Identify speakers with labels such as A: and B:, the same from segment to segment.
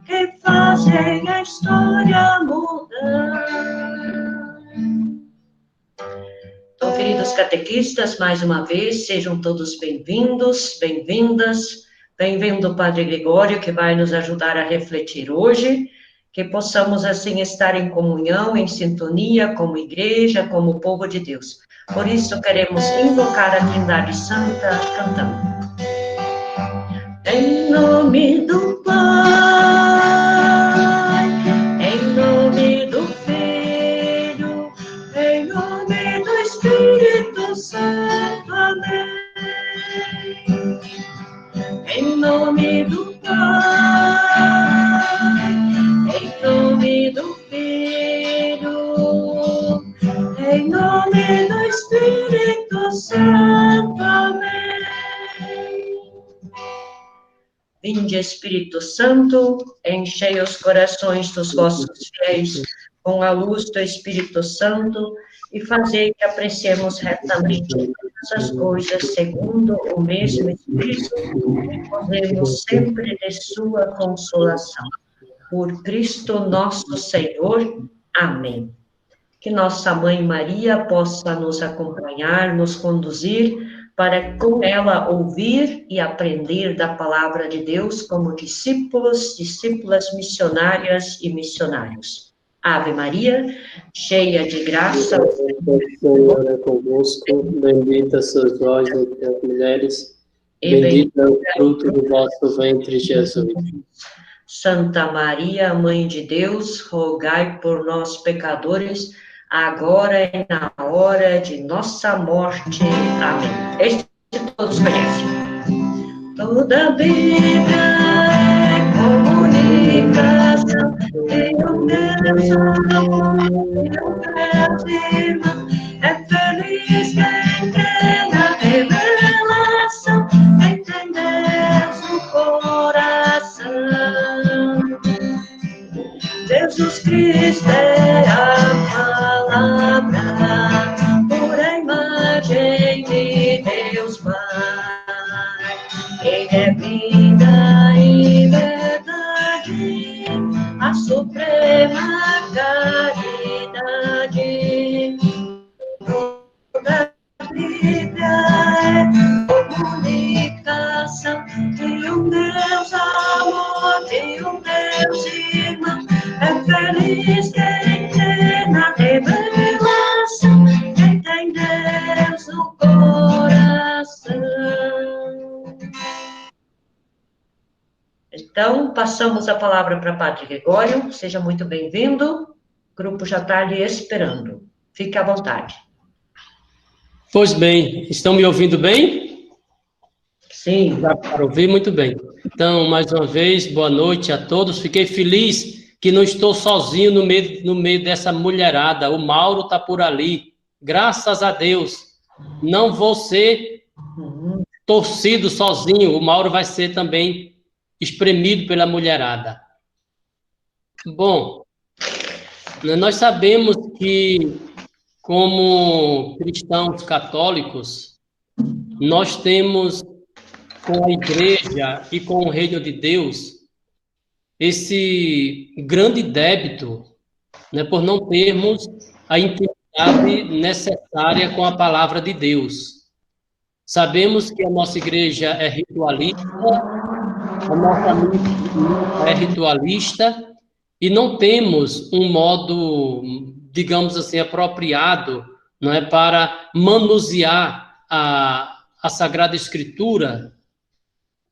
A: que fazem a história mudar. Então, queridos catequistas, mais uma vez, sejam todos bem-vindos, bem-vindas. Bem-vindo o Padre Gregório, que vai nos ajudar a refletir hoje, que possamos, assim, estar em comunhão, em sintonia, como igreja, como povo de Deus. Por isso, queremos invocar a Trindade Santa, cantando. Em nome do Pai, em nome do Filho, em nome do Espírito Santo, amém. Em nome do Pai, em nome do Filho, em nome do Espírito Santo, amém. Vinde, Espírito Santo, enchei os corações dos vossos fiéis com a luz do Espírito Santo e fazei que apreciemos retamente todas as coisas segundo o mesmo Espírito e gozemos sempre de sua consolação. Por Cristo nosso Senhor. Amém. Que nossa Mãe Maria possa nos acompanhar, nos conduzir, para com ela ouvir e aprender da palavra de Deus como discípulos, discípulas missionárias e missionários. Ave Maria, cheia de graça.
B: O Senhor é convosco, bendita sois vós entre as mulheres, bendito é o fruto do vosso ventre, Jesus.
A: Santa Maria, Mãe de Deus, rogai por nós, pecadores, agora e na hora de nossa morte. Amém. Este todos conhecem. Toda a Bíblia é comunicação, tem um Deus amor, tem um Deus irmão, é feliz quem crê na revelação, quem tem Deus no coração. Jesus Cristo é a palavra, pura imagem de Deus Pai. Ele é vida e verdade, a suprema caridade. Toda a Bíblia é comunicação, de um Deus amor, de um Deus irmão. É feliz quem crê na revelação, quem tem Deus no coração. Então, passamos a palavra para Padre Gregório. Seja muito bem-vindo. O grupo já está lhe esperando. Fique à vontade.
B: Pois bem, estão me ouvindo bem?
A: Sim.
B: Dá para ouvir muito bem. Então, mais uma vez, boa noite a todos. Fiquei feliz que não estou sozinho no meio dessa mulherada. O Mauro está por ali. Graças a Deus. Não vou ser torcido sozinho. O Mauro vai ser também espremido pela mulherada. Bom, nós sabemos que, como cristãos católicos, nós temos com a igreja e com o reino de Deus esse grande débito, né, por não termos a intimidade necessária com a palavra de Deus. Sabemos que a nossa igreja é ritualista, a nossa missa é ritualista, e não temos um modo, digamos assim, apropriado, não é, para manusear a Sagrada Escritura,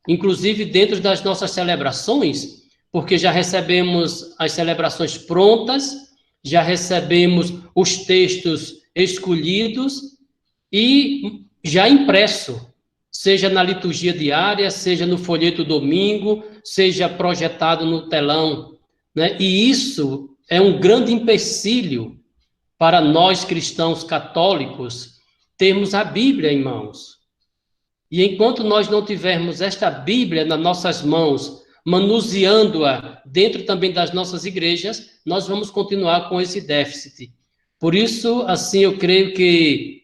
B: inclusive dentro das nossas celebrações, porque já recebemos as celebrações prontas, já recebemos os textos escolhidos e já impresso, seja na liturgia diária, seja no folheto domingo, seja projetado no telão, né? E isso é um grande empecilho para nós cristãos católicos termos a Bíblia em mãos. E enquanto nós não tivermos esta Bíblia nas nossas mãos, manuseando-a dentro também das nossas igrejas, nós vamos continuar com esse déficit. Por isso, assim, eu creio que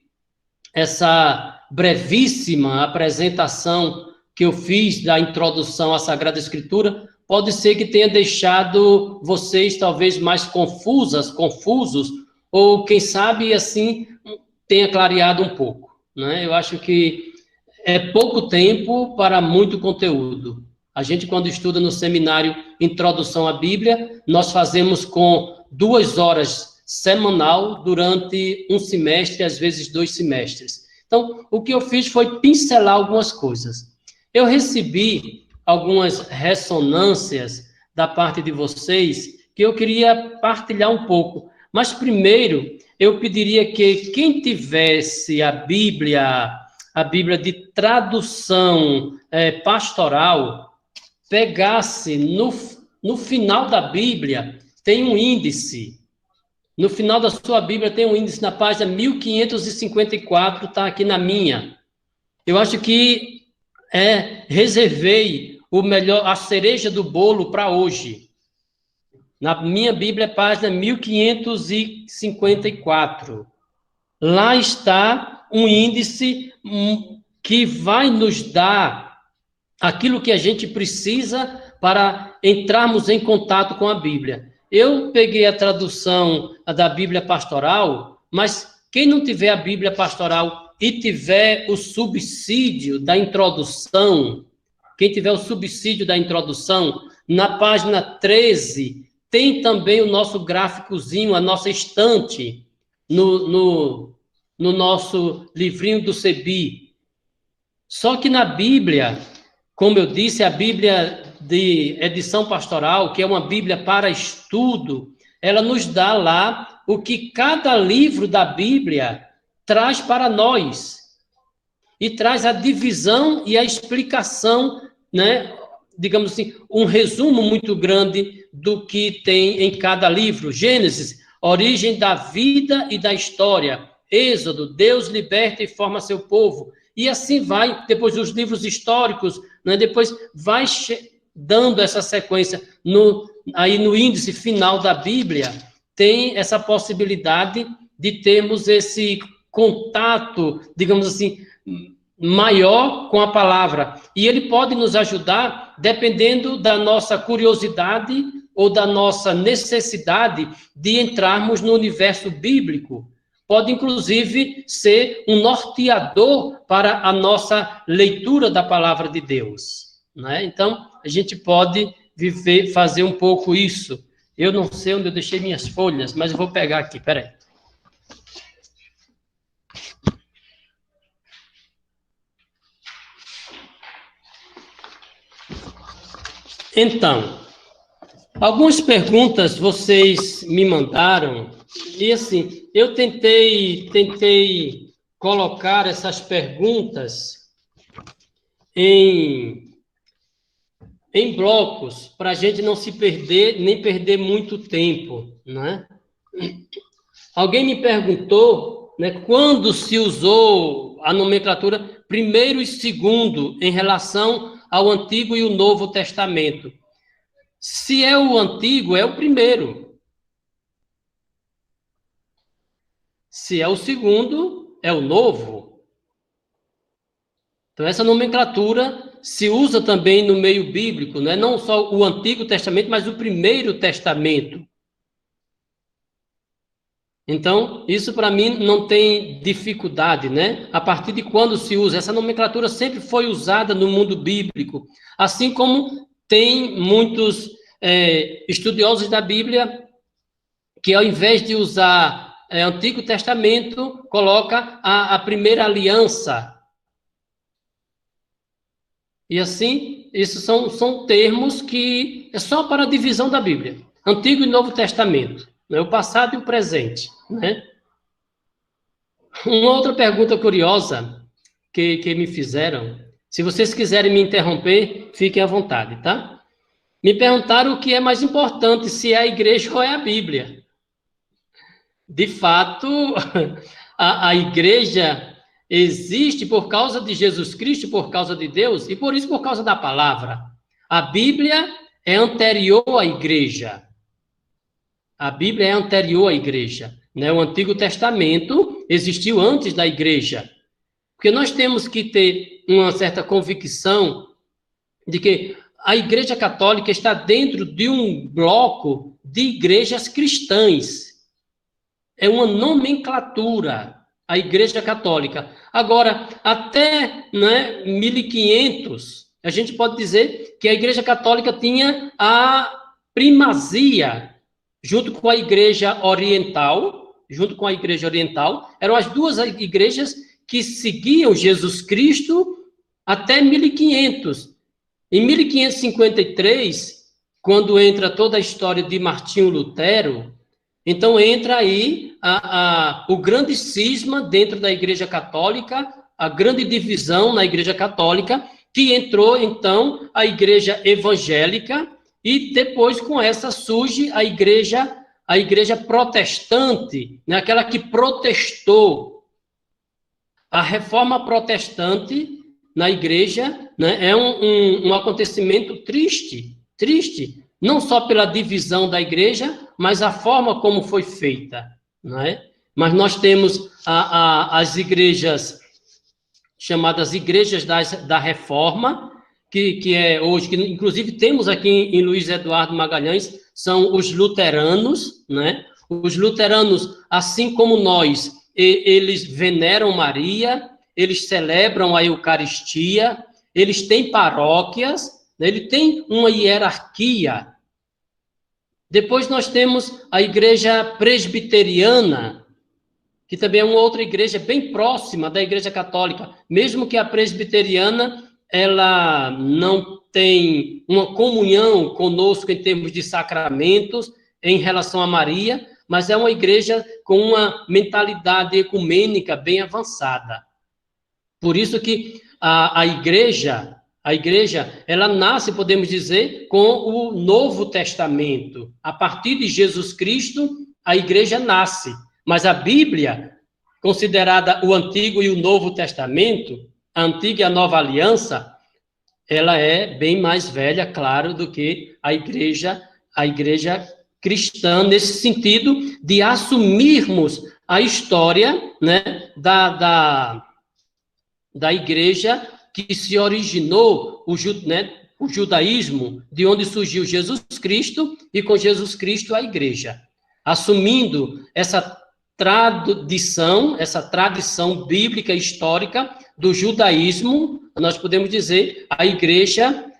B: essa brevíssima apresentação que eu fiz da introdução à Sagrada Escritura pode ser que tenha deixado vocês talvez mais confusos, ou quem sabe assim tenha clareado um pouco, né? Eu acho que é pouco tempo para muito conteúdo. A gente, quando estuda no seminário Introdução à Bíblia, nós fazemos com 2 horas semanal durante um semestre, às vezes 2 semestres. Então, o que eu fiz foi pincelar algumas coisas. Eu recebi algumas ressonâncias da parte de vocês que eu queria partilhar um pouco. Mas, primeiro, eu pediria que quem tivesse a Bíblia de tradução pastoral, pegasse no final da Bíblia, tem um índice. No final da sua Bíblia tem um índice na página 1554, está aqui na minha. Eu acho que reservei o melhor, a cereja do bolo para hoje. Na minha Bíblia, página 1554. Lá está um índice que vai nos dar aquilo que a gente precisa para entrarmos em contato com a Bíblia. Eu peguei a tradução da Bíblia Pastoral, mas quem não tiver a Bíblia Pastoral e tiver o subsídio da introdução, na página 13, tem também o nosso gráficozinho, a nossa estante, no nosso livrinho do CEBI. Só que na Bíblia, como eu disse, a Bíblia de edição pastoral, que é uma Bíblia para estudo, ela nos dá lá o que cada livro da Bíblia traz para nós. E traz a divisão e a explicação, né? Digamos assim, um resumo muito grande do que tem em cada livro. Gênesis, origem da vida e da história. Êxodo, Deus liberta e forma seu povo. E assim vai, depois os livros históricos, né? Depois vai dando essa sequência. Aí no índice final da Bíblia, tem essa possibilidade de termos esse contato, digamos assim, maior com a palavra. E ele pode nos ajudar dependendo da nossa curiosidade ou da nossa necessidade de entrarmos no universo bíblico. Pode, inclusive, ser um norteador para a nossa leitura da palavra de Deus, né? Então, a gente pode fazer um pouco isso. Eu não sei onde eu deixei minhas folhas, mas eu vou pegar aqui, peraí. Então, algumas perguntas vocês me mandaram, e assim, eu tentei colocar essas perguntas em blocos, para a gente não se perder, nem perder muito tempo, né? Alguém me perguntou, né, quando se usou a nomenclatura primeiro e segundo em relação ao Antigo e o Novo Testamento. Se é o Antigo, é o primeiro. Se é o segundo, é o Novo. Então, essa nomenclatura se usa também no meio bíblico, não é não só o Antigo Testamento, mas o Primeiro Testamento. Então, isso para mim não tem dificuldade, né? A partir de quando se usa, essa nomenclatura sempre foi usada no mundo bíblico, assim como tem muitos estudiosos da Bíblia que, ao invés de usar Antigo Testamento, coloca a primeira aliança. E assim, esses são termos que é só para a divisão da Bíblia. Antigo e Novo Testamento, né? O passado e o presente, né? Uma outra pergunta curiosa que me fizeram, se vocês quiserem me interromper, fiquem à vontade, tá? Me perguntaram o que é mais importante, se é a igreja ou é a Bíblia. De fato, a igreja existe por causa de Jesus Cristo, por causa de Deus, e por isso por causa da palavra. A Bíblia é anterior à igreja. A Bíblia é anterior à igreja, né? O Antigo Testamento existiu antes da igreja. Porque nós temos que ter uma certa convicção de que a Igreja Católica está dentro de um bloco de igrejas cristãs. É uma nomenclatura, a Igreja Católica. Agora, até 1500, a gente pode dizer que a Igreja Católica tinha a primazia, junto com a Igreja Oriental, eram as duas igrejas que seguiam Jesus Cristo até 1500. Em 1553, quando entra toda a história de Martinho Lutero, então entra aí o grande cisma dentro da Igreja Católica, a grande divisão na Igreja Católica, que entrou, então, a Igreja Evangélica, e depois com essa surge a Igreja Protestante, né, aquela que protestou. A Reforma Protestante na Igreja, né, é um acontecimento triste, não só pela divisão da Igreja, mas a forma como foi feita, não é? Mas nós temos as igrejas chamadas Igrejas da Reforma, que é hoje, que inclusive temos aqui em Luiz Eduardo Magalhães, são os luteranos, né? Os luteranos, assim como nós, eles veneram Maria, eles celebram a Eucaristia, eles têm paróquias, né? Ele tem uma hierarquia. Depois nós temos a Igreja Presbiteriana, que também é uma outra igreja bem próxima da Igreja Católica, mesmo que a presbiteriana ela não tem uma comunhão conosco em termos de sacramentos em relação a Maria, mas é uma igreja com uma mentalidade ecumênica bem avançada. Por isso que a igreja, ela nasce, podemos dizer, com o Novo Testamento. A partir de Jesus Cristo, a igreja nasce. Mas a Bíblia, considerada o Antigo e o Novo Testamento, a Antiga e a Nova Aliança, ela é bem mais velha, claro, do que a igreja cristã, nesse sentido de assumirmos a história, né, da igreja que se originou, o judaísmo, de onde surgiu Jesus Cristo, e com Jesus Cristo a igreja. Assumindo essa tradição bíblica histórica do judaísmo, nós podemos dizer, a igreja,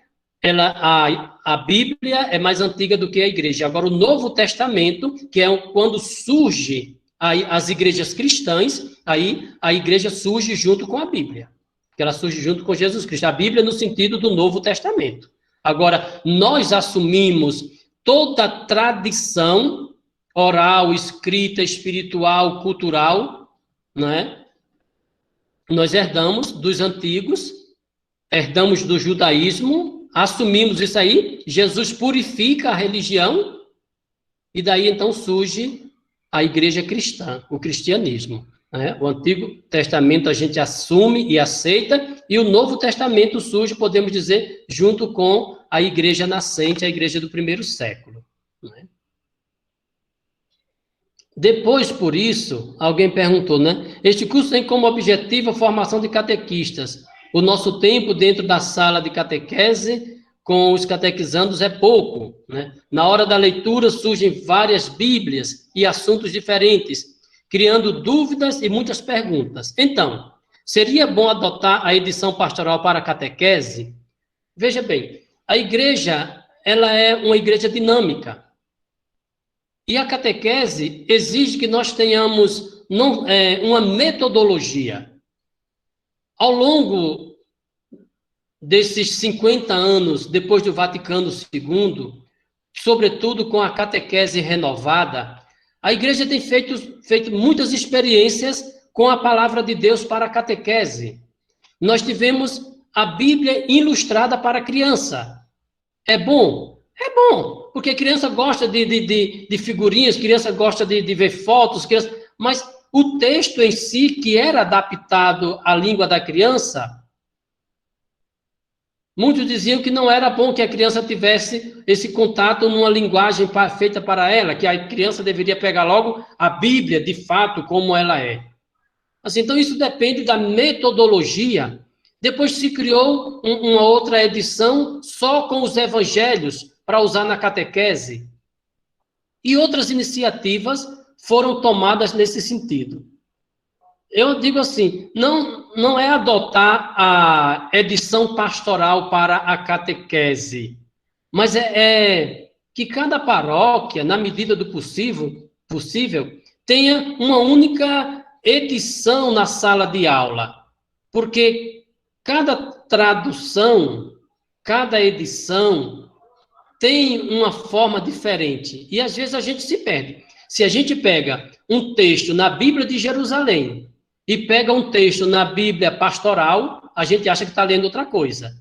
B: a Bíblia é mais antiga do que a igreja. Agora, o Novo Testamento, que é quando surge as igrejas cristãs, aí a igreja surge junto com a Bíblia, que ela surge junto com Jesus Cristo. A Bíblia no sentido do Novo Testamento. Agora, nós assumimos toda a tradição oral, escrita, espiritual, cultural, não é? Nós herdamos dos antigos, herdamos do judaísmo, assumimos isso aí, Jesus purifica a religião, e daí então surge a igreja cristã, o cristianismo. Né? O Antigo Testamento a gente assume e aceita, e o Novo Testamento surge, podemos dizer, junto com a igreja nascente, a igreja do primeiro século. Né? Depois, por isso, alguém perguntou, né? Este curso tem como objetivo a formação de catequistas. O nosso tempo dentro da sala de catequese com os catequizandos é pouco, né? Na hora da leitura surgem várias bíblias e assuntos diferentes, criando dúvidas e muitas perguntas. Então, seria bom adotar a edição pastoral para a catequese? Veja bem, a igreja, ela é uma igreja dinâmica. E a catequese exige que nós tenhamos uma metodologia. Ao longo desses 50 anos, depois do Vaticano II, sobretudo com a catequese renovada, a igreja tem feito muitas experiências com a palavra de Deus para a catequese. Nós tivemos a Bíblia ilustrada para a criança. É bom? É bom, porque criança gosta de figurinhas, criança gosta de ver fotos, mas o texto em si, que era adaptado à língua da criança, muitos diziam que não era bom que a criança tivesse esse contato numa linguagem feita para ela, que a criança deveria pegar logo a Bíblia, de fato, como ela é. Assim, então, isso depende da metodologia Depois se criou uma outra edição só com os evangelhos para usar na catequese. E outras iniciativas foram tomadas nesse sentido. Eu digo assim, não é adotar a edição pastoral para a catequese, mas é que cada paróquia, na medida do possível, tenha uma única edição na sala de aula, porque cada tradução, cada edição tem uma forma diferente, e às vezes a gente se perde. Se a gente pega um texto na Bíblia de Jerusalém e pega um texto na Bíblia pastoral, a gente acha que está lendo outra coisa.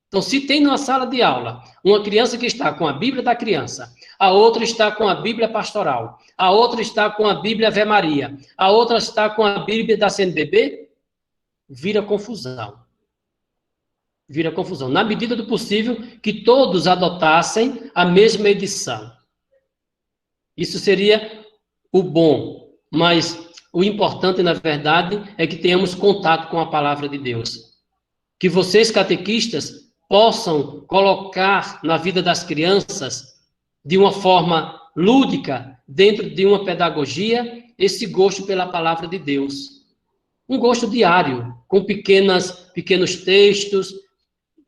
B: Então, se tem numa sala de aula uma criança que está com a Bíblia da criança, a outra está com a Bíblia pastoral, a outra está com a Bíblia Ave Maria, a outra está com a Bíblia da CNBB, vira confusão. Vira confusão. Na medida do possível, que todos adotassem a mesma edição. Isso seria o bom, mas o importante, na verdade, é que tenhamos contato com a palavra de Deus. Que vocês, catequistas, possam colocar na vida das crianças, de uma forma lúdica, dentro de uma pedagogia, esse gosto pela palavra de Deus. Um gosto diário, com pequenos textos,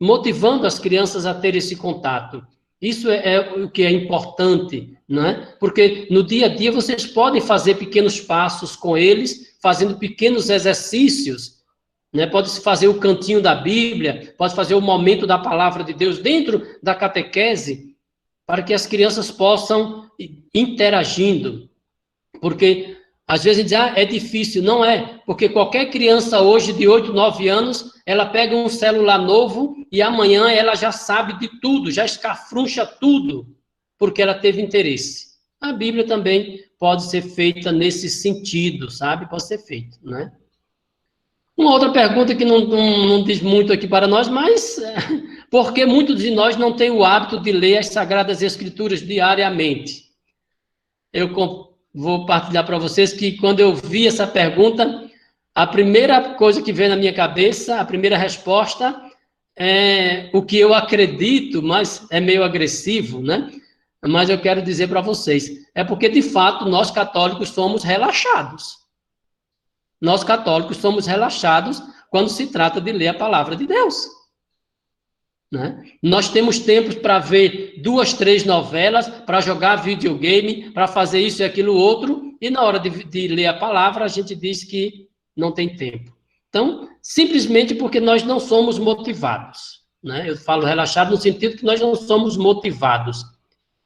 B: motivando as crianças a ter esse contato. Isso é o que é importante, não é? Porque no dia a dia vocês podem fazer pequenos passos com eles, fazendo pequenos exercícios, né? Pode-se fazer o cantinho da Bíblia, pode fazer o momento da palavra de Deus dentro da catequese, para que as crianças possam ir interagindo. Porque às vezes a gente diz, é difícil. Não é, porque qualquer criança hoje de 8, 9 anos, ela pega um celular novo e amanhã ela já sabe de tudo, já escafruncha tudo, porque ela teve interesse. A Bíblia também pode ser feita nesse sentido, sabe? Pode ser feita, né? Uma outra pergunta que não diz muito aqui para nós, mas porque muitos de nós não têm o hábito de ler as Sagradas Escrituras diariamente. Eu vou partilhar para vocês que quando eu vi essa pergunta, a primeira coisa que veio na minha cabeça, a primeira resposta é o que eu acredito, mas é meio agressivo, né? Mas eu quero dizer para vocês, é porque de fato nós católicos somos relaxados. Nós católicos somos relaxados quando se trata de ler a palavra de Deus. Né? Nós temos tempos para ver 2, 3 novelas, para jogar videogame, para fazer isso e aquilo outro, e na hora de ler a palavra a gente diz que não tem tempo. Então, simplesmente porque nós não somos motivados. Né? Eu falo relaxado no sentido que nós não somos motivados.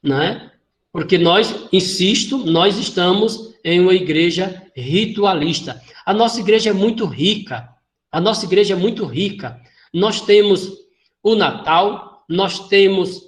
B: Né? Porque nós, insisto, nós estamos em uma igreja ritualista. A nossa igreja é muito rica. A nossa igreja é muito rica. Nós temos o Natal, nós temos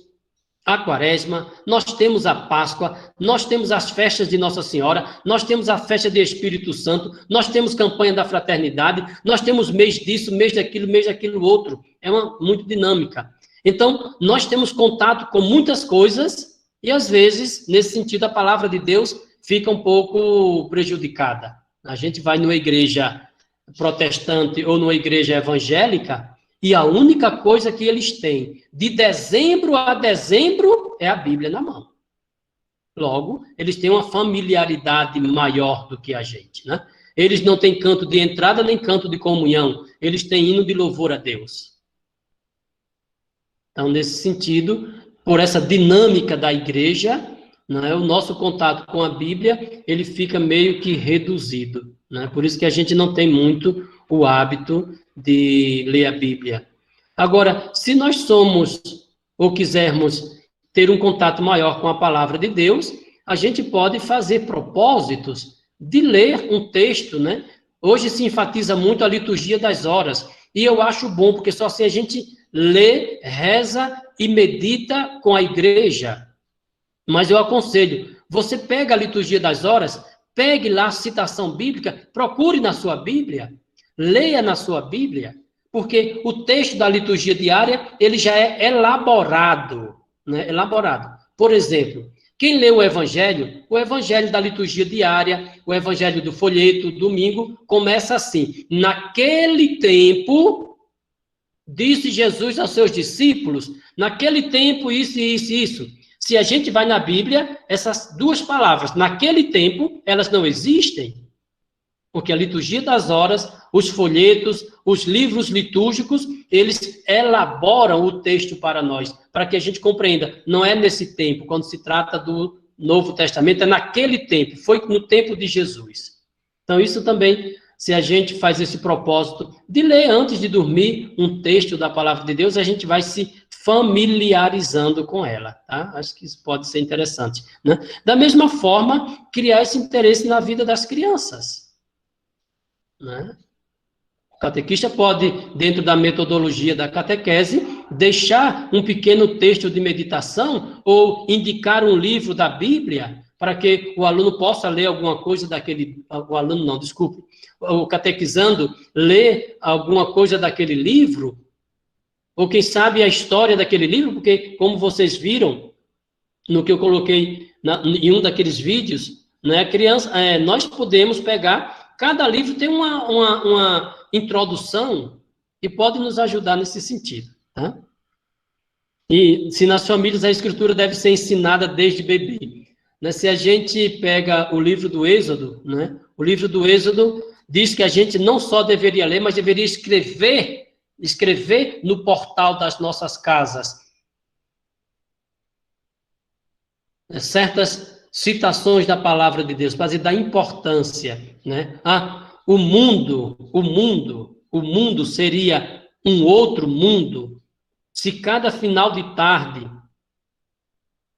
B: a Quaresma, nós temos a Páscoa, nós temos as festas de Nossa Senhora, nós temos a festa de Espírito Santo, nós temos campanha da fraternidade, nós temos mês disso, mês daquilo outro. É muito dinâmica. Então, nós temos contato com muitas coisas e, às vezes, nesse sentido, a palavra de Deus fica um pouco prejudicada. A gente vai numa igreja protestante ou numa igreja evangélica e a única coisa que eles têm de dezembro a dezembro é a Bíblia na mão. Logo, eles têm uma familiaridade maior do que a gente, né? Eles não têm canto de entrada nem canto de comunhão. Eles têm hino de louvor a Deus. Então, nesse sentido, por essa dinâmica da igreja, né, o nosso contato com a Bíblia, ele fica meio que reduzido. Né? Por isso que a gente não tem muito o hábito de ler a Bíblia. Agora, se nós somos ou quisermos ter um contato maior com a palavra de Deus, a gente pode fazer propósitos de ler um texto, né? Hoje se enfatiza muito a liturgia das horas, e eu acho bom, porque só assim a gente lê, reza e medita com a igreja. Mas eu aconselho, você pega a liturgia das horas, pegue lá a citação bíblica, procure na sua Bíblia, leia na sua Bíblia, porque o texto da liturgia diária, ele já é elaborado, né? Elaborado. Por exemplo, quem lê o evangelho da liturgia diária, o evangelho do folheto, domingo, começa assim: naquele tempo, disse Jesus aos seus discípulos, naquele tempo, isso, isso, isso. Se a gente vai na Bíblia, essas duas palavras, naquele tempo, elas não existem. Porque a liturgia das horas, os folhetos, os livros litúrgicos, eles elaboram o texto para nós, para que a gente compreenda. Não é nesse tempo, quando se trata do Novo Testamento, é naquele tempo, foi no tempo de Jesus. Então, isso também, se a gente faz esse propósito de ler antes de dormir um texto da Palavra de Deus, a gente vai se familiarizando com ela, tá? Acho que isso pode ser interessante, né? Da mesma forma, criar esse interesse na vida das crianças, né? O catequista pode, dentro da metodologia da catequese, deixar um pequeno texto de meditação ou indicar um livro da Bíblia para que o aluno possa ler alguma coisa daquele... O aluno não, desculpe. O catequizando lê alguma coisa daquele livro, ou quem sabe a história daquele livro, porque, como vocês viram, no que eu coloquei em um daqueles vídeos, né, nós podemos pegar, cada livro tem uma introdução e pode nos ajudar nesse sentido, tá? E se nas famílias a escritura deve ser ensinada desde bebê, né? Se a gente pega o livro do Êxodo, né, o livro do Êxodo diz que a gente não só deveria ler, mas deveria escrever no portal das nossas casas certas citações da palavra de Deus, para dar importância, né? O mundo seria um outro mundo se cada final de tarde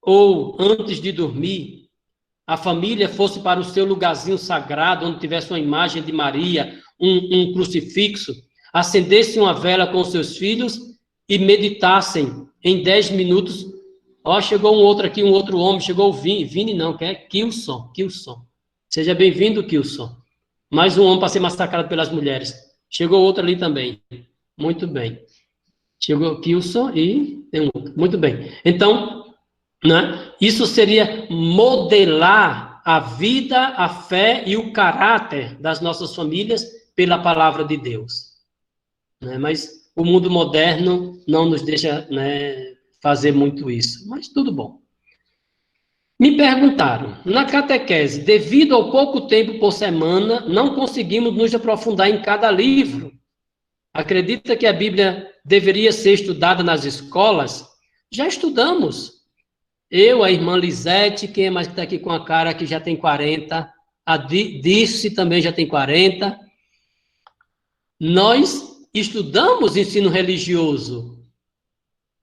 B: ou antes de dormir a família fosse para o seu lugarzinho sagrado, onde tivesse uma imagem de Maria, um crucifixo, acendessem uma vela com seus filhos e meditassem em 10 minutos. Ó, chegou um outro homem, chegou o Vini não, que é Kilson. Seja bem-vindo, Kilson. Mais um homem para ser massacrado pelas mulheres. Chegou outro ali também. Muito bem. Chegou Kilson e tem um outro. Muito bem. Então, né, isso seria modelar a vida, a fé e o caráter das nossas famílias pela palavra de Deus. Né? Mas o mundo moderno não nos deixa, né, fazer muito isso. Mas tudo bom. Me perguntaram, na catequese, devido ao pouco tempo por semana, não conseguimos nos aprofundar em cada livro. Acredita que a Bíblia deveria ser estudada nas escolas? Já estudamos. Eu, a irmã Lisete, quem é mais que está aqui com a cara que já tem 40, a Dirce também já tem 40. Nós estudamos ensino religioso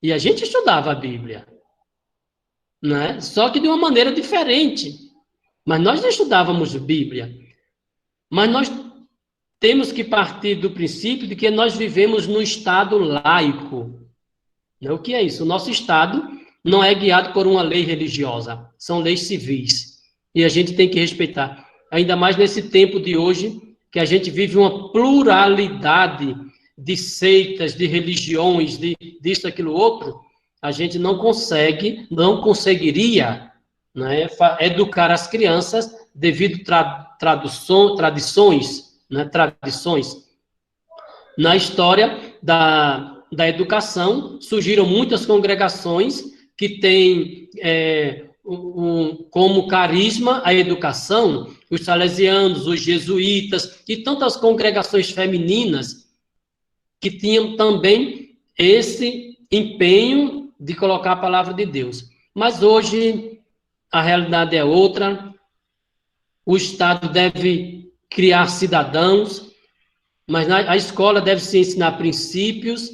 B: e a gente estudava a Bíblia, né? Só que de uma maneira diferente. Mas nós não estudávamos Bíblia. Mas nós temos que partir do princípio de que nós vivemos num Estado laico. O que é isso? O nosso Estado não é guiado por uma lei religiosa, são leis civis. E a gente tem que respeitar. Ainda mais nesse tempo de hoje, que a gente vive uma pluralidade de seitas, de religiões, disso, aquilo, outro, a gente não conseguiria, né, educar as crianças devido tradições, né, tradições. Na história da educação, surgiram muitas congregações que têm como carisma a educação, os salesianos, os jesuítas e tantas congregações femininas que tinham também esse empenho de colocar a palavra de Deus. Mas hoje a realidade é outra. O Estado deve criar cidadãos, mas a escola deve se ensinar princípios,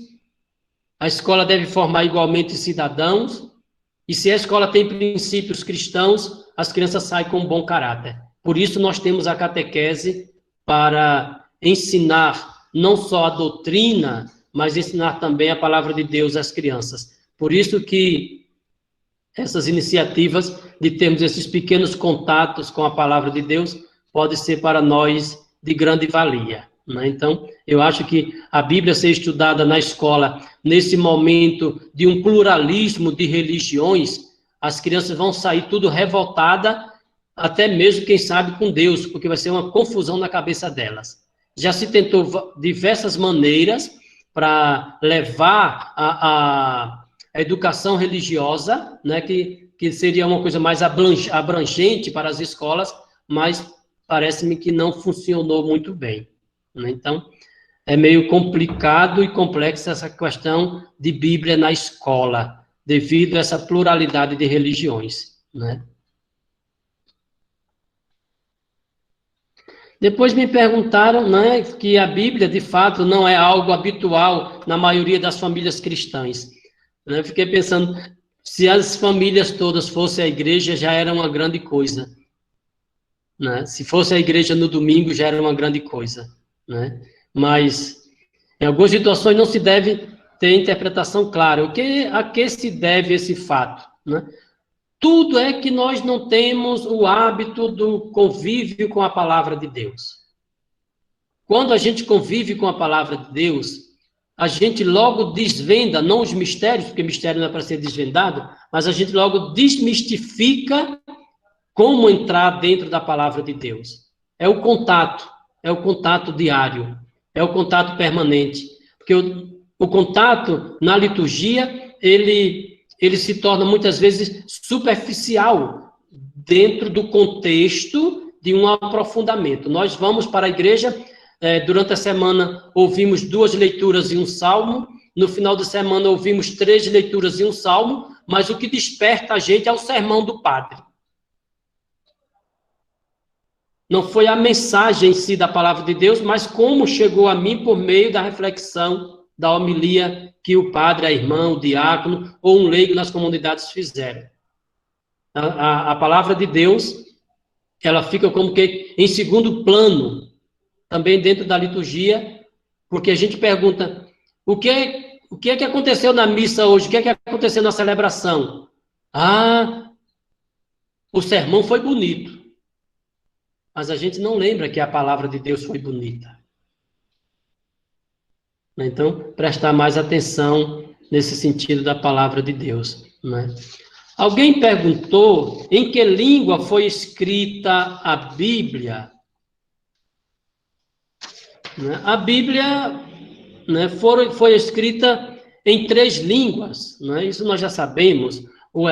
B: a escola deve formar igualmente cidadãos, e se a escola tem princípios cristãos, as crianças saem com um bom caráter. Por isso nós temos a catequese para ensinar não só a doutrina, mas ensinar também a palavra de Deus às crianças. Por isso que essas iniciativas de termos esses pequenos contatos com a palavra de Deus pode ser para nós de grande valia, né? Então, eu acho que a Bíblia ser estudada na escola, nesse momento de um pluralismo de religiões, as crianças vão sair tudo revoltadas, até mesmo, quem sabe, com Deus, porque vai ser uma confusão na cabeça delas. Já se tentou diversas maneiras para levar a educação religiosa, né, que seria uma coisa mais abrangente para as escolas, mas parece-me que não funcionou muito bem, né? Então, é meio complicado e complexa essa questão de Bíblia na escola, devido a essa pluralidade de religiões, né? Depois me perguntaram, né, que a Bíblia, de fato, não é algo habitual na maioria das famílias cristãs. Eu fiquei pensando, se as famílias todas fossem à igreja, já era uma grande coisa, né? Se fosse à igreja no domingo, já era uma grande coisa, né? Mas, em algumas situações, não se deve ter interpretação clara. A que se deve esse fato, né? Tudo é que nós não temos o hábito do convívio com a palavra de Deus. Quando a gente convive com a palavra de Deus, a gente logo desvenda, não os mistérios, porque mistério não é para ser desvendado, mas a gente logo desmistifica como entrar dentro da palavra de Deus. É o contato diário, é o contato permanente. Porque o contato na liturgia, ele se torna muitas vezes superficial dentro do contexto de um aprofundamento. Nós vamos para a igreja, durante a semana ouvimos 2 leituras e um salmo, no final de semana ouvimos 3 leituras e um salmo, mas o que desperta a gente é o sermão do padre. Não foi a mensagem em si da palavra de Deus, mas como chegou a mim por meio da reflexão, da homilia que o padre, a irmã, o diácono ou um leigo nas comunidades fizeram. A palavra de Deus, ela fica como que em segundo plano, também dentro da liturgia, porque a gente pergunta, o que é que aconteceu na missa hoje? O que é que aconteceu na celebração? O sermão foi bonito. Mas a gente não lembra que a palavra de Deus foi bonita. Então, prestar mais atenção nesse sentido da palavra de Deus, né? Alguém perguntou em que língua foi escrita a Bíblia. A Bíblia, né, foi escrita em 3 línguas, né? Isso nós já sabemos, o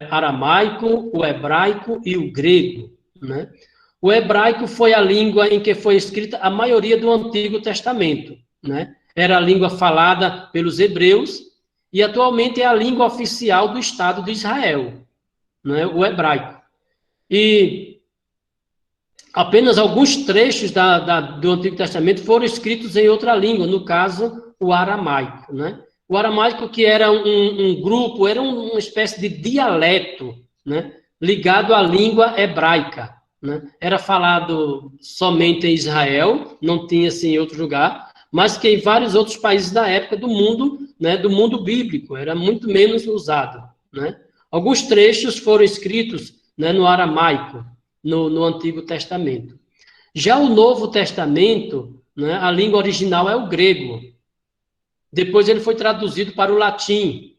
B: aramaico, o hebraico e o grego, né? O hebraico foi a língua em que foi escrita a maioria do Antigo Testamento, né? Era a língua falada pelos hebreus e atualmente é a língua oficial do Estado de Israel, né? O hebraico. E apenas alguns trechos do Antigo Testamento foram escritos em outra língua, no caso, o aramaico, né? O aramaico, que era um grupo, era uma espécie de dialeto, né? Ligado à língua hebraica, né? Era falado somente em Israel, não tinha assim em outro lugar, mas que em vários outros países da época do mundo, né, do mundo bíblico, era muito menos usado, né? Alguns trechos foram escritos, né, no aramaico, no Antigo Testamento. Já o Novo Testamento, né, a língua original é o grego. Depois ele foi traduzido para o latim.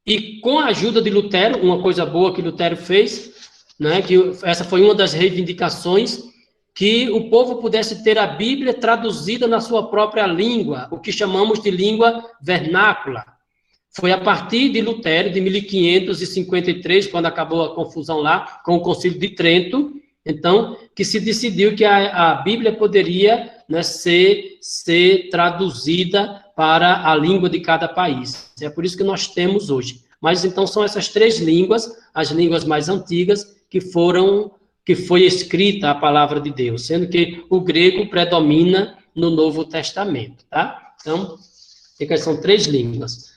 B: E com a ajuda de Lutero, uma coisa boa que Lutero fez, né, que essa foi uma das reivindicações, que o povo pudesse ter a Bíblia traduzida na sua própria língua, o que chamamos de língua vernácula. Foi a partir de Lutero, de 1553, quando acabou a confusão lá, com o Concílio de Trento, então, que se decidiu que a Bíblia poderia, né, ser traduzida para a língua de cada país. É por isso que nós temos hoje. Mas, então, são essas 3 línguas, as línguas mais antigas, que foi escrita a palavra de Deus, sendo que o grego predomina no Novo Testamento, tá? Então, são 3 línguas.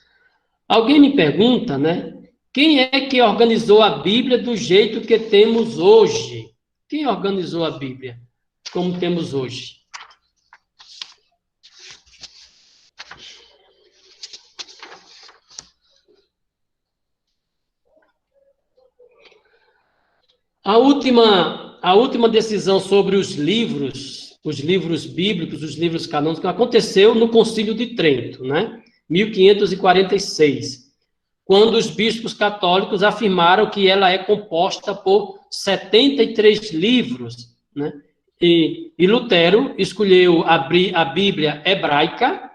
B: Alguém me pergunta, né? Quem é que organizou a Bíblia do jeito que temos hoje? Quem organizou a Bíblia como temos hoje? A última decisão sobre os livros bíblicos, os livros canônicos, aconteceu no Concílio de Trento, né? 1546, quando os bispos católicos afirmaram que ela é composta por 73 livros, né? E Lutero escolheu a Bíblia hebraica,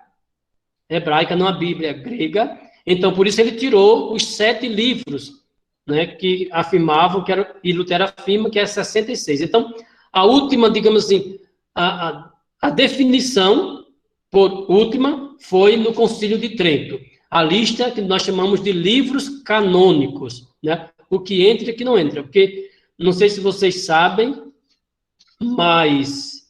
B: hebraica, não a Bíblia grega. Então, por isso ele tirou os 7 livros, né, que afirmavam que era, e Lutero afirma que é 66. Então, a última, digamos assim, a definição por última foi no Concílio de Trento. A lista que nós chamamos de livros canônicos, né? O que entra e o que não entra. Porque, não sei se vocês sabem, mas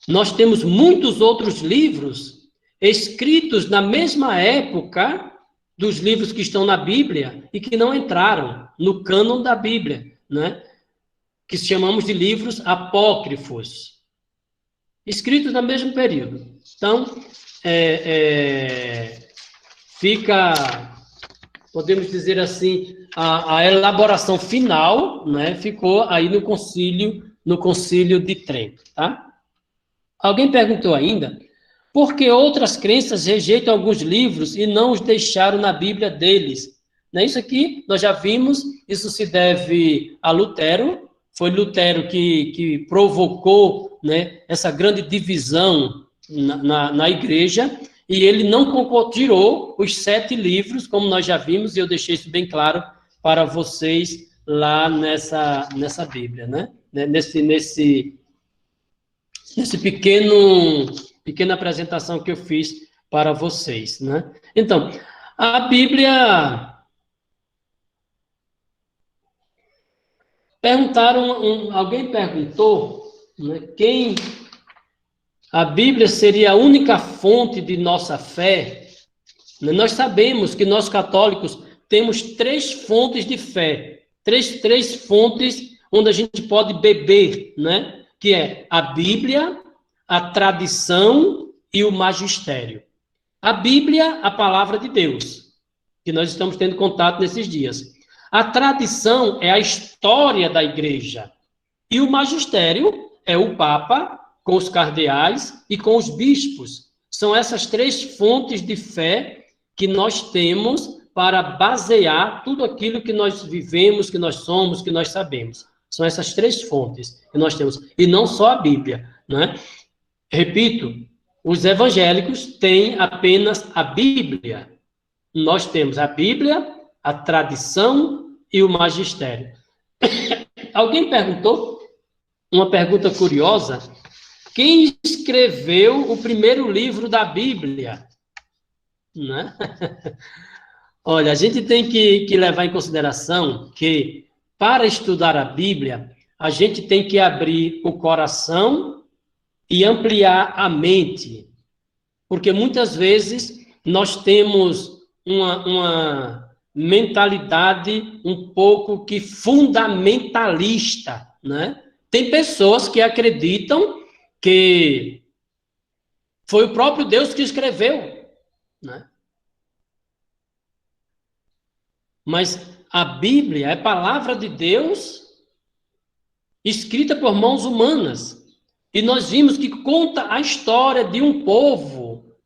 B: nós temos muitos outros livros escritos na mesma época dos livros que estão na Bíblia e que não entraram no cânon da Bíblia, né? Que chamamos de livros apócrifos, escritos no mesmo período. Então, fica, podemos dizer assim, a elaboração final, né, ficou aí no concílio de Trento, tá? Alguém perguntou ainda, por que outras crenças rejeitam alguns livros e não os deixaram na Bíblia deles? Né? Isso aqui, nós já vimos, isso se deve a Lutero, foi Lutero que provocou, né, essa grande divisão na igreja, e ele não tirou os 7 livros, como nós já vimos, e eu deixei isso bem claro para vocês lá nessa Bíblia, né? Nesse pequena apresentação que eu fiz para vocês, né? Então, a Bíblia... Alguém perguntou, né, quem... A Bíblia seria a única fonte de nossa fé. Nós sabemos que nós católicos temos 3 fontes de fé, três fontes onde a gente pode beber, né? Que é a Bíblia, a tradição e o magistério. A Bíblia, a palavra de Deus, que nós estamos tendo contato nesses dias. A tradição é a história da igreja. E o magistério é o Papa, com os cardeais e com os bispos. São essas 3 fontes de fé que nós temos para basear tudo aquilo que nós vivemos, que nós somos, que nós sabemos. São essas 3 fontes que nós temos. E não só a Bíblia, né? Repito, os evangélicos têm apenas a Bíblia. Nós temos a Bíblia, a tradição e o magistério. Alguém perguntou, uma pergunta curiosa, quem escreveu o primeiro livro da Bíblia? Né? Olha, a gente tem que levar em consideração que, para estudar a Bíblia, a gente tem que abrir o coração e ampliar a mente. Porque muitas vezes nós temos uma mentalidade um pouco que fundamentalista, né? Tem pessoas que acreditam que foi o próprio Deus que escreveu, né? Mas a Bíblia é palavra de Deus escrita por mãos humanas. E nós vimos que conta a história de um povo.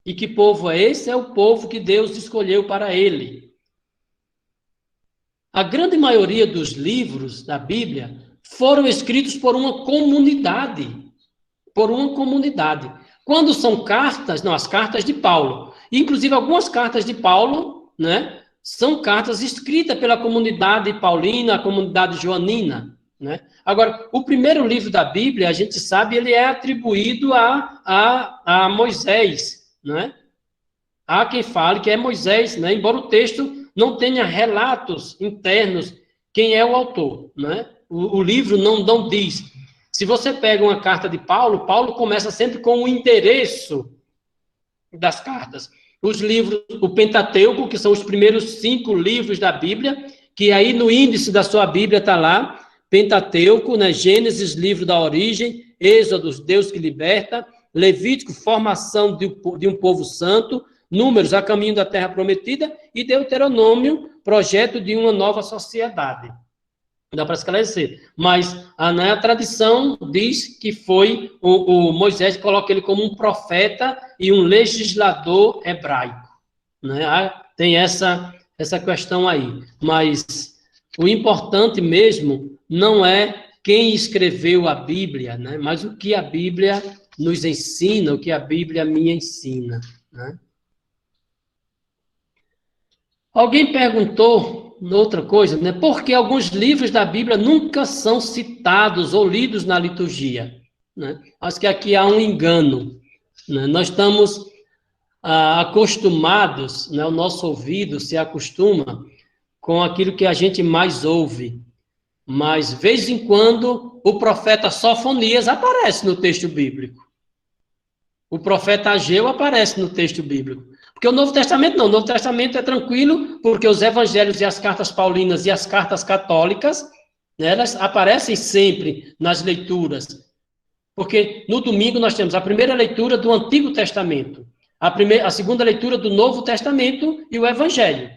B: E que povo é esse? É o povo que Deus escolheu para ele. A grande maioria dos livros da Bíblia foram escritos por uma comunidade. Quando são cartas, não, as cartas de Paulo. Inclusive, algumas cartas de Paulo, né, são cartas escritas pela comunidade paulina, a comunidade joanina, né? Agora, o primeiro livro da Bíblia, a gente sabe, ele é atribuído a Moisés, né? Há quem fale que é Moisés, né? Embora o texto não tenha relatos internos quem é o autor, né? O livro não diz. Se você pega uma carta de Paulo, Paulo começa sempre com o endereço das cartas. Os livros, o Pentateuco, que são os primeiros 5 livros da Bíblia, que aí no índice da sua Bíblia está lá, Pentateuco, né? Gênesis, livro da origem, Êxodo, Deus que liberta, Levítico, formação de um povo santo, Números, a caminho da terra prometida, e Deuteronômio, projeto de uma nova sociedade. Dá para esclarecer. Mas a tradição diz que foi o Moisés, coloca ele como um profeta e um legislador hebraico. Né? Tem essa questão aí. Mas o importante mesmo não é quem escreveu a Bíblia, né? Mas o que a Bíblia nos ensina, o que a Bíblia me ensina. né? Alguém perguntou outra coisa, né? Por que alguns livros da Bíblia nunca são citados ou lidos na liturgia? Né? Acho que aqui há um engano, né? Nós estamos acostumados, né? O nosso ouvido se acostuma com aquilo que a gente mais ouve. Mas, de vez em quando, o profeta Sofonias aparece no texto bíblico. O profeta Ageu aparece no texto bíblico. Porque o Novo Testamento não. O Novo Testamento é tranquilo, porque os evangelhos e as cartas paulinas e as cartas católicas, né, elas aparecem sempre nas leituras. Porque no domingo nós temos a primeira leitura do Antigo Testamento, a segunda leitura do Novo Testamento e o Evangelho.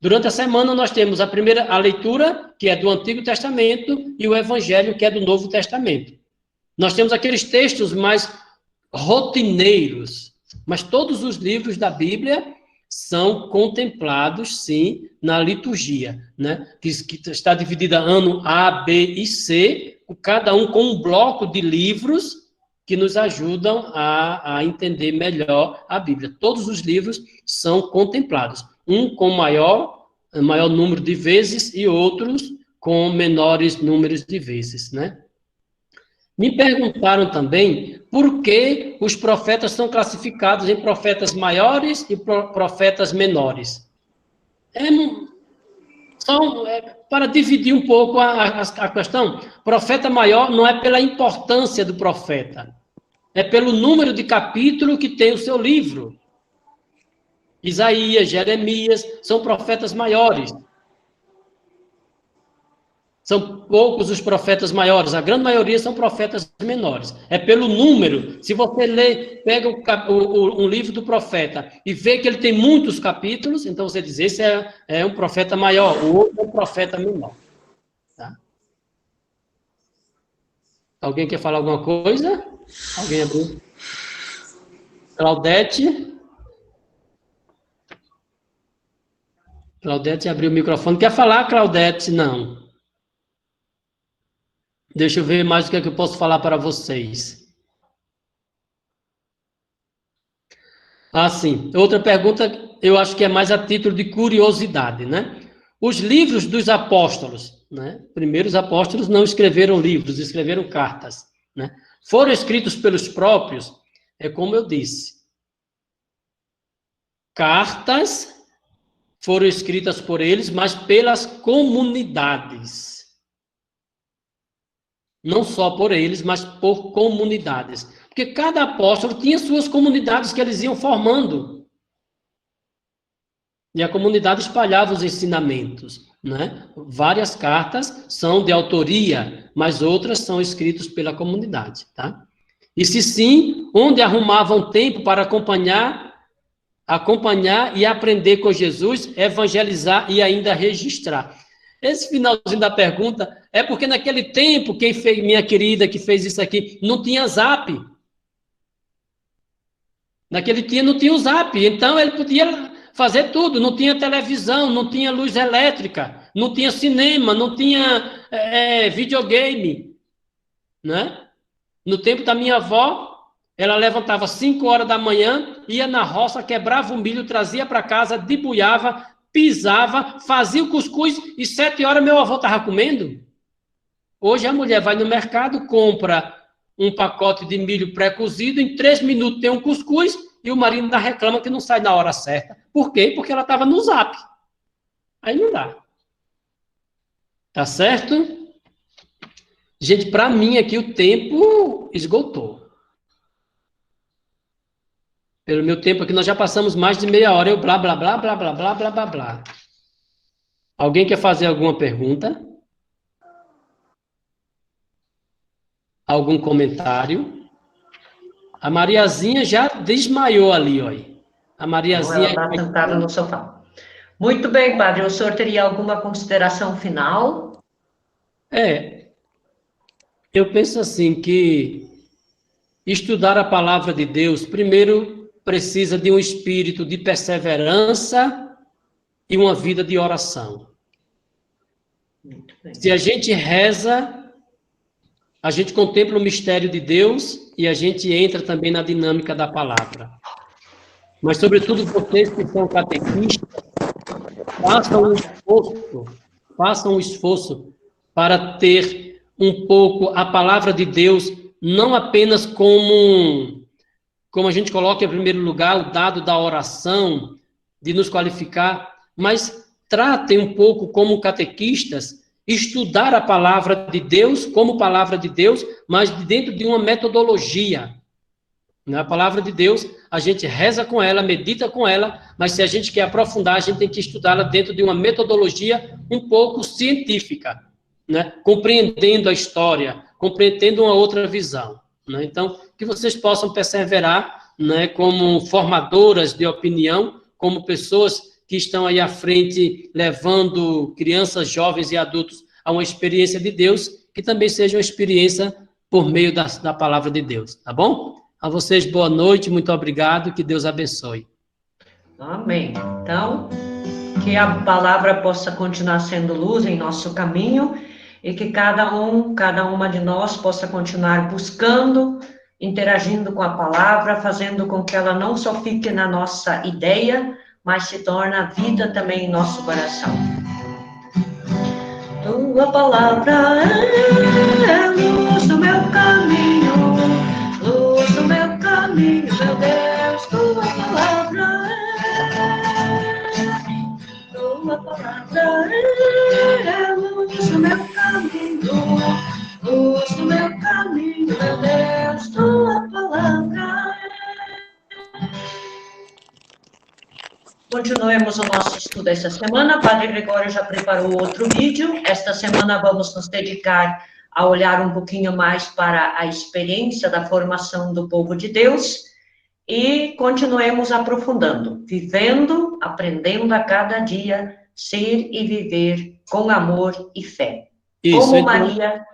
B: Durante a semana nós temos a leitura, que é do Antigo Testamento, e o Evangelho, que é do Novo Testamento. Nós temos aqueles textos mais rotineiros, mas todos os livros da Bíblia são contemplados, sim, na liturgia, né? Que está dividida ano A, B e C, cada um com um bloco de livros que nos ajudam a entender melhor a Bíblia. Todos os livros são contemplados, um com maior número de vezes e outros com menores números de vezes, né? Me perguntaram também por que os profetas são classificados em profetas maiores e profetas menores. Para dividir um pouco a questão, profeta maior não é pela importância do profeta, é pelo número de capítulo que tem o seu livro. Isaías, Jeremias, são profetas maiores. São poucos os profetas maiores, a grande maioria são profetas menores. É pelo número. Se você pega um livro do profeta e vê que ele tem muitos capítulos, então você diz, esse é um profeta maior, o outro é um profeta menor. Tá? Alguém quer falar alguma coisa? Alguém abriu? Claudete? Claudete abriu o microfone. Quer falar, Claudete? Não. Deixa eu ver mais o que é que eu posso falar para vocês. Sim. Outra pergunta, eu acho que é mais a título de curiosidade, né? Os livros dos apóstolos, né? Primeiro, os apóstolos não escreveram livros, escreveram cartas, né? Foram escritos pelos próprios, é como eu disse. Cartas foram escritas por eles, mas pelas comunidades. Não só por eles, mas por comunidades. Porque cada apóstolo tinha suas comunidades que eles iam formando. E a comunidade espalhava os ensinamentos, né? Várias cartas são de autoria, mas outras são escritas pela comunidade, tá? E se sim, onde arrumavam tempo para acompanhar e aprender com Jesus, evangelizar e ainda registrar. Esse finalzinho da pergunta é porque naquele tempo, quem fez, minha querida, que fez isso aqui, não tinha Zap. Naquele dia não tinha o Zap, então ele podia fazer tudo, não tinha televisão, não tinha luz elétrica, não tinha cinema, não tinha videogame, né? No tempo da minha avó, ela levantava 5 horas da manhã, ia na roça, quebrava o milho, trazia para casa, debulhava, pisava, fazia o cuscuz e 7 horas meu avô estava comendo. Hoje a mulher vai no mercado, compra um pacote de milho pré-cozido, em 3 minutos tem um cuscuz e o marido ainda reclama que não sai na hora certa. Por quê? Porque ela estava no Zap. Aí não dá. Tá certo? Gente, para mim aqui o tempo esgotou. Pelo meu tempo aqui nós já passamos mais de meia hora. Eu blá, blá, blá, blá, blá, blá, blá, blá, blá. Alguém quer fazer alguma pergunta? Algum comentário? A Mariazinha já desmaiou ali, ó. A Mariazinha...
A: Ela está sentada no sofá. Muito bem, padre. O senhor teria alguma consideração final?
B: Eu penso assim que estudar a palavra de Deus, primeiro, precisa de um espírito de perseverança e uma vida de oração. Se a gente reza, a gente contempla o mistério de Deus e a gente entra também na dinâmica da palavra. mas sobretudo vocês que são catequistas, façam um esforço para ter um pouco a palavra de Deus, não apenas como a gente coloca em primeiro lugar o dado da oração, de nos qualificar, mas tratem um pouco como catequistas, estudar a palavra de Deus como palavra de Deus, mas dentro de uma metodologia. A palavra de Deus, a gente reza com ela, medita com ela, mas se a gente quer aprofundar, a gente tem que estudá-la dentro de uma metodologia um pouco científica, né? Compreendendo a história, compreendendo uma outra visão. Né? Então, que vocês possam perseverar, né, como formadoras de opinião, como pessoas que estão aí à frente, levando crianças, jovens e adultos a uma experiência de Deus, que também seja uma experiência por meio da palavra de Deus, tá bom? A vocês, boa noite, muito obrigado, que Deus abençoe.
A: Amém. Então, que a palavra possa continuar sendo luz em nosso caminho e que cada uma de nós possa continuar buscando, interagindo com a palavra, fazendo com que ela não só fique na nossa ideia, mas se torne vida também em nosso coração. Tua palavra é luz do meu caminho, luz do meu caminho, meu Deus, tua palavra é luz do meu caminho, luz do meu caminho, meu Deus, tua palavra Continuemos o nosso estudo essa semana. Padre Gregório já preparou outro vídeo. Esta semana vamos nos dedicar a olhar um pouquinho mais para a experiência da formação do povo de Deus e continuemos aprofundando, vivendo, aprendendo a cada dia, ser e viver com amor e fé.
B: Isso,
A: Como
B: então,
A: Maria.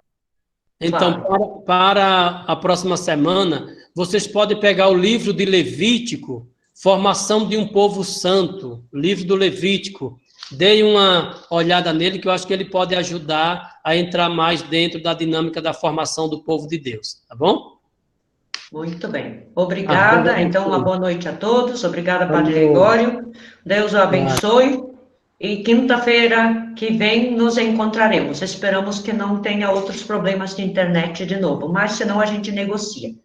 B: Então, para a próxima semana, vocês podem pegar o livro de Levítico, Formação de um Povo Santo, livro do Levítico. Deem uma olhada nele, que eu acho que ele pode ajudar a entrar mais dentro da dinâmica da formação do povo de Deus, tá bom?
A: Muito bem. Obrigada. Então, uma boa noite a todos. Obrigada, Padre Gregório. Deus o abençoe. E quinta-feira que vem nos encontraremos. Esperamos que não tenha outros problemas de internet de novo, mas senão a gente negocia.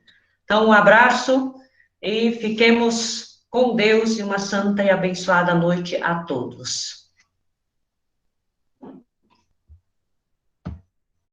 A: Então, um abraço e fiquemos com Deus e uma santa e abençoada noite a todos.